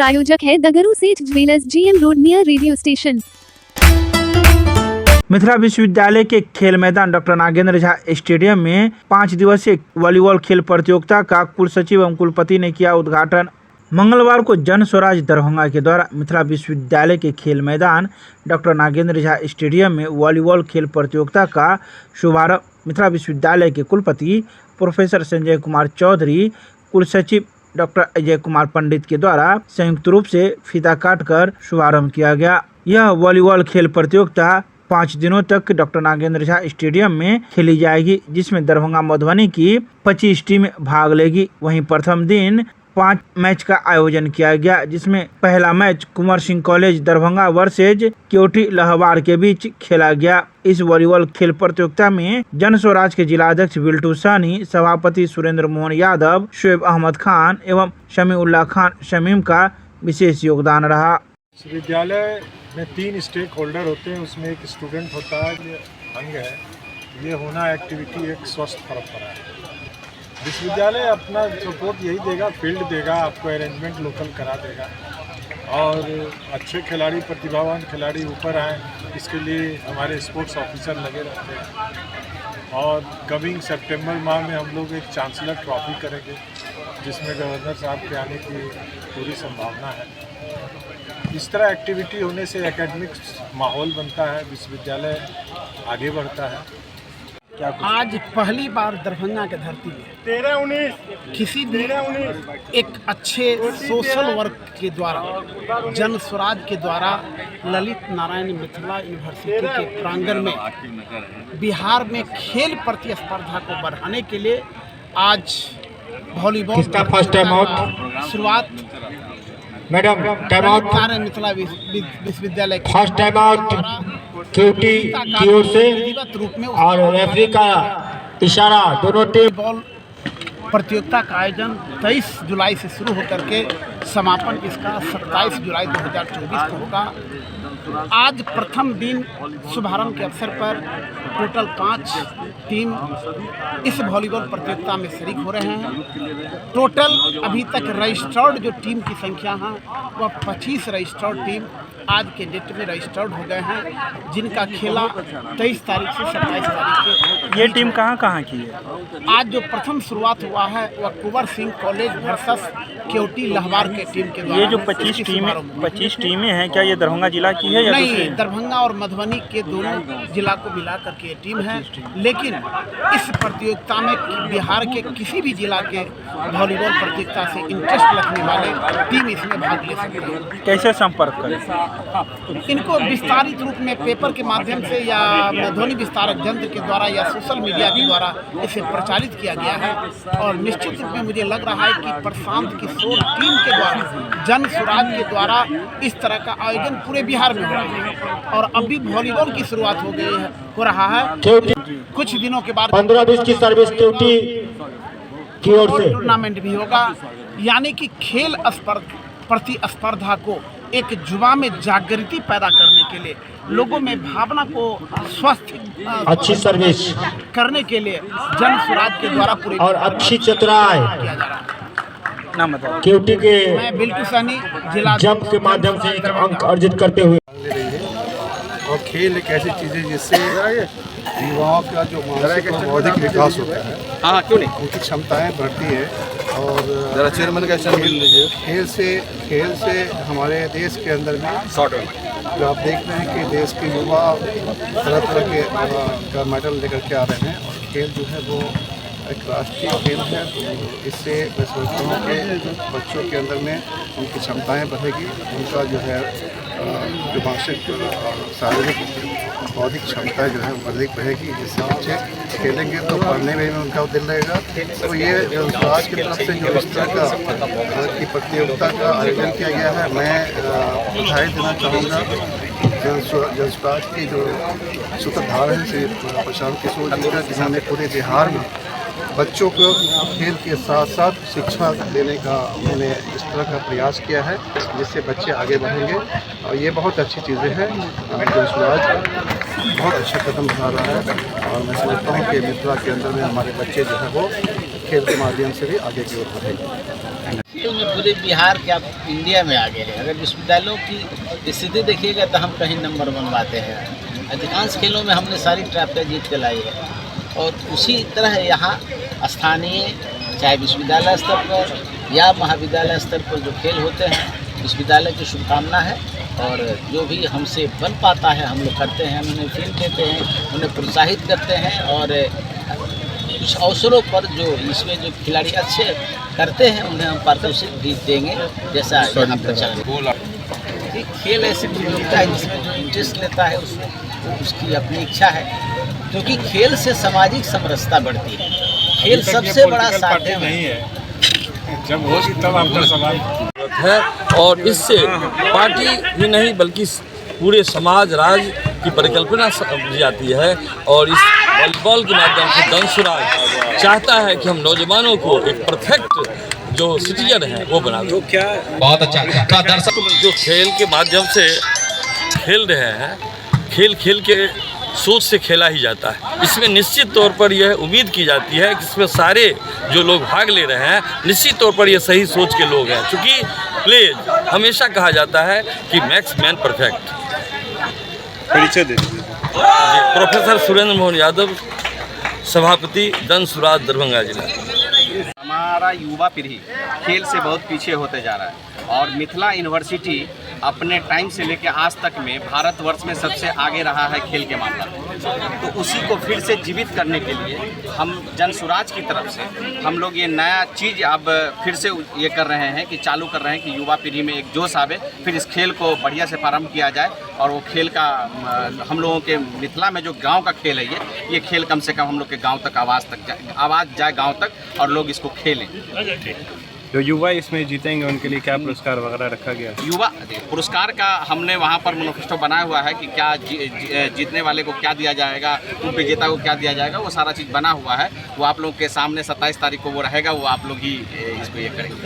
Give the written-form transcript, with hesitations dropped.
प्रायोजक है दगरू सेठ jewellers, GM road near radio station. Mithila विश्वविद्यालय के खेल मैदान डॉक्टर नागेंद्र झा स्टेडियम में 5 दिवसीय वॉलीबॉल खेल प्रतियोगिता का कुलसचिव एवं कुलपति ने किया उद्घाटन। मंगलवार को जन स्वराज दरभंगा के द्वारा मिथिला विश्वविद्यालय के खेल मैदान डॉक्टर नागेंद्र झा स्टेडियम में वॉलीबॉल खेल प्रतियोगिता का शुभारंभ मिथिला विश्वविद्यालय के कुलपति प्रोफेसर संजय कुमार चौधरी, कुलसचिव डॉक्टर अजय कुमार पंडित के द्वारा संयुक्त रूप से फीता काटकर शुभारंभ किया गया। यह वॉलीबॉल खेल प्रतियोगिता 5 दिनों तक डॉक्टर नागेंद्र झा स्टेडियम में खेली जाएगी, जिसमें दरभंगा मधुबनी की 25 टीमें भाग लेगी। वहीं प्रथम दिन 5 मैच का आयोजन किया गया, जिसमें पहला match Kunwar Singh college Darbhanga versus KOT Lahbar के बीच खेला गया। इस वॉलीबॉल खेल प्रतियोगिता में जन स्वराज के जिलाध्यक्ष बिल्टू सानी, सभापति सुरेंद्र मोहन यादव, शोएब अहमद खान एवं शमीउल्लाह खान शमीम का विशेष योगदान रहा। विश्वविद्यालय में 3 स्टेक होल्डर होते हैं, उसमें एक स्टूडेंट होता है, ये अंग है। ये होना एक्टिविटी एक स्वस्थ परंपरा है। विश्वविद्यालय अपना सपोर्ट यही देगा, फील्ड देगा, आपको अरेंजमेंट लोकल करा देगा और अच्छे खिलाड़ी, प्रतिभावान खिलाड़ी ऊपर आएँ, इसके लिए हमारे स्पोर्ट्स ऑफिसर लगे रहते हैं। और कमिंग सितंबर माह में हम लोग एक चांसलर ट्रॉफी करेंगे, जिसमें गवर्नर साहब के आने की पूरी संभावना है। इस तरह एक्टिविटी होने से एकेडमिक माहौल बनता है, विश्वविद्यालय आगे बढ़ता है। आज पहली बार दरभंगा के धरती में किसी भी एक अच्छे सोशल वर्क के द्वारा, जन स्वराज के द्वारा ललित नारायण मिथिला यूनिवर्सिटी के प्रांगण में बिहार में खेल प्रतिस्पर्धा को बढ़ाने के लिए आज वॉलीबॉल शुरुआत मैडम टाइम आउट मिथिला विश्वविद्यालय फर्स्ट टाइम आउट क्यूटी की ओर से रूप में और रेफरी का इशारा दोनों टीम। बॉल प्रतियोगिता का आयोजन 23 जुलाई से शुरू होकर के समापन इसका 27 जुलाई 2024 को होगा। आज प्रथम दिन शुभारंभ के अवसर पर टोटल 5 टीम इस वॉलीबॉल प्रतियोगिता में शरीक हो रहे हैं। टोटल अभी तक रजिस्टर्ड जो टीम की संख्या है वह 25 रजिस्टर्ड टीम आज के डेट में रजिस्टर्ड हो गए हैं, जिनका खेला 23 तारीख से 27 तारीख के। ये टीम कहाँ की है? आज जो प्रथम शुरुआत हुआ है वह कुंवर Singh college versus KOT Lahbar के टीम के द्वारा। ये जो 25 टीमें हैं, क्या ये दरभंगा जिला की है या नहीं? दरभंगा और मधुबनी के दोनों जिला को मिलाकर के टीम है, लेकिन इस प्रतियोगिता में बिहार के किसी भी जिला के वॉलीबॉल प्रतियोगिता से इंटरेस्ट रखने वाले टीम इसमें भाग ले सकते हैं। कैसे संपर्क करें? इनको विस्तारित रूप में पेपर के माध्यम से या ध्वनि विस्तारक यंत्र के द्वारा या सोशल मीडिया के द्वारा इसे प्रचारित किया गया है और निश्चित रूप में मुझे लग रहा है कि प्रशांत किशोर टीम के द्वारा, जन स्वराज के द्वारा इस तरह का आयोजन पूरे बिहार में हो रहा है और अभी वॉलीबॉल की शुरुआत हो रहा है। कुछ दिनों के बाद 15-20 की सर्विस ड्यूटी की ओर से टूर्नामेंट भी होगा, यानी कि खेल प्रतिस्पर्धा को एक युवा में जागृति पैदा करने के लिए, लोगों में भावना को स्वस्थ अच्छी सर्विस करने के लिए जन स्वराज के द्वारा पूरे और अच्छी चतुराई किया जा रहा है। नाम बताओ। केओटी के मैं बिल्टू सानी जिला जंप के माध्यम से एक अंक अर्जित करते हुए। और खेल एक ऐसी चीज़ है जिससे युवाओं का जो मानसिक और बौद्धिक विकास होता है, क्यों नहीं, उनकी क्षमताएं बढ़ती है। और जरा चेयरमैन का एक्शन मिल लीजिए। खेल से हमारे देश के अंदर में जो आप देख रहे हैं कि देश के युवा तरह तरह के का मेडल लेकर के आ रहे हैं और खेल जो है वो एक राष्ट्रीय खेल है। तो इससे मैं सोचता हूँ कि बच्चों के अंदर में उनकी क्षमताएं बढ़ेगी, उनका जो है जो मानसिक शारीरिक बौद्धिक क्षमताएं जो है वो अधिक रहेगी, जिससे बच्चे खेलेंगे तो पढ़ने में भी उनका दिल रहेगा। तो ये स्वराज की तरफ से जो इस तरह का की प्रतियोगिता का आयोजन किया गया है, मैं बधाई देना चाहूँगा जन स्वराज की जो सूत्रधार हैं श्री प्रशांत किशोर जी का, जिन्होंने पूरे बिहार में बच्चों को खेल के साथ साथ शिक्षा देने का उन्होंने इस तरह का प्रयास किया है, जिससे बच्चे आगे बढ़ेंगे। और ये बहुत अच्छी चीज़ें हैं। जन स्वराज बहुत अच्छा कदम उठा रहा है और मैं समझता हूँ कि मिथिला के अंदर में हमारे बच्चे जो है वो खेल के माध्यम से भी आगे की ओर बढ़ेंगे। में पूरे बिहार के आप इंडिया में आगे हैं। अगर विश्वविद्यालयों की स्थिति देखिएगा तो हम कहीं नंबर बनवाते हैं। अधिकांश खेलों में हमने सारी ट्रॉफियाँ जीत के लाई है और उसी तरह यहाँ स्थानीय चाहे विश्वविद्यालय स्तर पर या महाविद्यालय स्तर पर जो खेल होते हैं, विश्वविद्यालय की शुभकामना है और जो भी हमसे बन पाता है हम लोग करते हैं, उन्हें फील्ड देते हैं, उन्हें प्रोत्साहित करते हैं और कुछ अवसरों पर जो इसमें जो खिलाड़ी अच्छे करते हैं उन्हें हम पारितोषिक भी देंगे। जैसा यहाँ पर चल रहा है खेल ऐसी प्रतियोगिता है जिसमें जो इंटरेस्ट लेता है उसमें उसकी अपनी इच्छा है, क्योंकि खेल से सामाजिक समरसता बढ़ती है। खेल सबसे बड़ा साधन है। जब होगी तब आपका सवाल है और इससे पार्टी ही नहीं बल्कि पूरे समाज राज्य की परिकल्पना दी जाती है और इस वॉलीबॉल के माध्यम से दंसुराज चाहता है कि हम नौजवानों को एक परफेक्ट जो सिटीजन है वो बना दो। क्या बहुत अच्छा दर्शक जो खेल के माध्यम से खेल रहे हैं, खेल के सोच से खेला ही जाता है। इसमें निश्चित तौर पर यह उम्मीद की जाती है कि इसमें सारे जो लोग भाग ले रहे हैं निश्चित तौर पर ये सही सोच के लोग हैं, क्योंकि प्लेज हमेशा कहा जाता है कि मैक्स मैन परफेक्ट। परिचय दे दीजिए। प्रोफेसर सुरेंद्र मोहन यादव, सभापति दंसुराज, दरभंगा जिला। हमारा युवा पीढ़ी खेल से बहुत पीछे होते जा रहा है और मिथिला यूनिवर्सिटी अपने टाइम से लेकर आज तक में भारतवर्ष में सबसे आगे रहा है खेल के मामला में। तो उसी को फिर से जीवित करने के लिए हम जनसुराज की तरफ से हम लोग ये नया चीज़ अब फिर से ये कर रहे हैं कि चालू कर रहे हैं कि युवा पीढ़ी में एक जोश आवे, फिर इस खेल को बढ़िया से प्रारंभ किया जाए और वो खेल का हम लोगों के मिथिला में जो गांव का खेल है ये खेल कम से कम हम लोग के गांव तक आवाज़ जाए गांव तक और लोग इसको खेलें। जो युवा इसमें जीतेंगे उनके लिए क्या पुरस्कार वगैरह रखा गया? युवा पुरस्कार का हमने वहाँ पर मैनिफेस्टो बनाया हुआ है कि क्या जीतने वाले को क्या दिया जाएगा, विजेता को क्या दिया जाएगा, वो सारा चीज़ बना हुआ है। वो आप लोग के सामने 27 तारीख को वो रहेगा, वो आप लोग ही इसको ये करेंगे।